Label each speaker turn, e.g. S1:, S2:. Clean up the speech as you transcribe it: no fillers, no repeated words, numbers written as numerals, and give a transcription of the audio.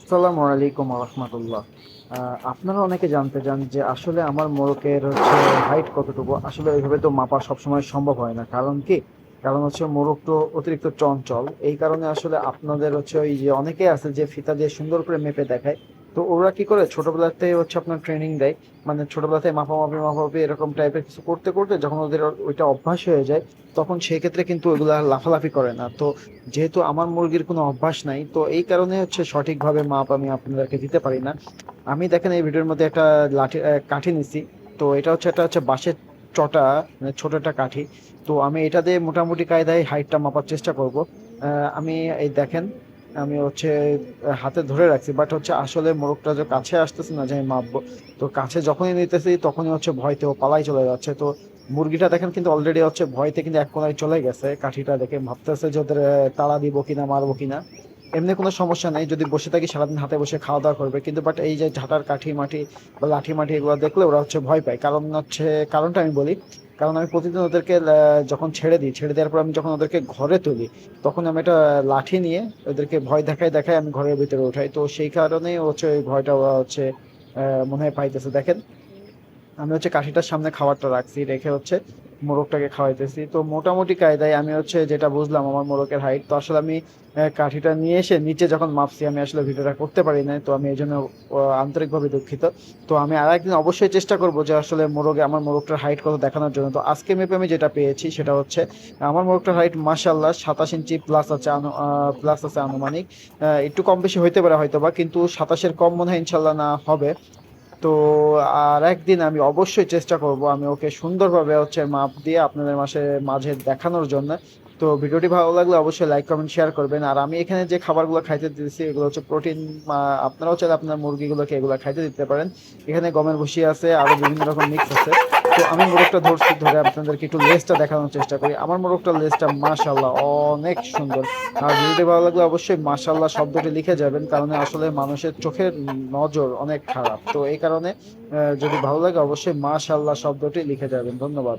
S1: আসসালামু আলাইকুম রহমতুল্লাহ। আপনারা অনেকে জানতে চান যে আসলে আমার মোরগের হাইট কতটুকু। আসলে ওইভাবে তো মাপা সবসময় সম্ভব হয় না। কারণ কি? কারণ মোরগ তো অতিরিক্ত চঞ্চল। এই কারণে আসলে আপনাদের ওই যে অনেকে আছে যে ফিতা দিয়ে সুন্দর করে মেপে দেখায়। তো ওরা কি করে ছোটবেলাতে আপনার ট্রেনিং দেয়, মানে ছোটবেলাতে মাপামাপি মাপামাপি এরকম টাইপের কিছু করতে করতে যখন ওদের ওইটা অভ্যাস হয়ে যায়, তখন সেই ক্ষেত্রে কিন্তু ওইগুলা লাফালাফি করে না। তো যেহেতু আমার মুরগির কোনো অভ্যাস নাই, তো এই কারণে সঠিকভাবে মাপ আমি আপনাদেরকে দিতে পারি না। আমি দেখেন এই ভিডিওর মধ্যে একটা কাঠি নিছি। তো এটা একটা বাঁশের চটা, মানে ছোট একটা কাঠি। তো আমি এটা দিয়ে মোটামুটি কায়দায় হাইটটা মাপার চেষ্টা করব। আমি এই দেখেন, আমি হাতে ধরে রাখছি, বাট আসলে মোরগটা যে কাছে আসতেছে না যে আমি মাপবো। তো কাছে যখনই নিতেছি তখনই ভয়তে ও পালাই চলে যাচ্ছে। তো মুরগিটা দেখেন কিন্তু অলরেডি ভয়তে কিন্তু এক কোনায় চলে গেছে। কাঠিটা দেখে ভাবতেছে যে ওদের তাড়া দিব কিনা, মারবো কিনা। এমনি কোনো সমস্যা নেই, যদি বসে থাকি সারাদিন হাতে বসে খাওয়া দাওয়া করবে, কিন্তু বাট এই যে ঝাঁটার কাঠি মাটি বা লাঠি মাটি এগুলো দেখলে ওরা ভয় পায়। কারণ কারণটা আমি বলি। কারণ আমি প্রতিদিন ওদেরকে যখন ছেড়ে দিই, ছেড়ে দেওয়ার পর আমি যখন ওদেরকে ঘরে তুলি, তখন আমি একটা লাঠি নিয়ে ওদেরকে ভয় দেখায় দেখায় আমি ঘরের ভিতরে উঠাই। তো সেই কারণেই ওই ভয়টা ওরা মনে হয় পাইতেছে। দেখেন, আমি কাঠিটার সামনে খাবারটা রাখছি, রেখে মোরগটাকে খাওয়াইতেছি। তো মোটামুটি কায়দায় আমি যেটা বুঝলাম আমার মোরগের হাইট। তো আসলে আমি কাঠিটা নিয়ে এসে নিচে যখন মাপছি, আমি আসলে ভিডিওটা করতে পারি না। তো আমি এই জন্য আন্তরিকভাবে দুঃখিত। তো আমি আর একদিন অবশ্যই চেষ্টা করবো যে আসলে আমার মোরগটার হাইট কত দেখানোর জন্য। তো আজকে মেপে আমি যেটা পেয়েছি সেটা আমার মোরগটার হাইট মাশাল্লাহ 27 ইঞ্চি প্লাস আছে, প্লাস আছে আনুমানিক। একটু কম বেশি হইতে পারে হয়তোবা, কিন্তু 27-এর কম মনে হয় ইনশাল্লাহ না হবে। তো আর একদিন আমি অবশ্যই চেষ্টা করব আমি ওকে সুন্দরভাবে মাপ দিয়ে আপনাদের মাঝে দেখানোর জন্য। তো ভিডিওটি ভালো লাগলে অবশ্যই লাইক কমেন্ট শেয়ার করবেন। আর আমি এখানে যে খাবারগুলো খাইতে দিতেছি এগুলো প্রোটিন। আপনারাও চাইলে আপনার মুরগিগুলোকে এগুলো খাইতে দিতে পারেন। এখানে গমের ভুসি আছে, আরো বিভিন্ন রকম মিক্স আছে। তো আমি মোরগটা ধরছি, ধরে আপনাদেরকে একটু লেজটা দেখানোর চেষ্টা করি। আমার মোরগটার লেজটা মাশাল্লাহ অনেক সুন্দর। আর ভিডিওটি ভালো লাগলে অবশ্যই মাশাল্লাহ শব্দটি লিখে যাবেন, কারণ আসলে মানুষের চোখের নজর অনেক খারাপ। তো এই কারণে যদি ভালো লাগে অবশ্যই মাশাল্লাহ শব্দটি লিখে যাবেন। ধন্যবাদ।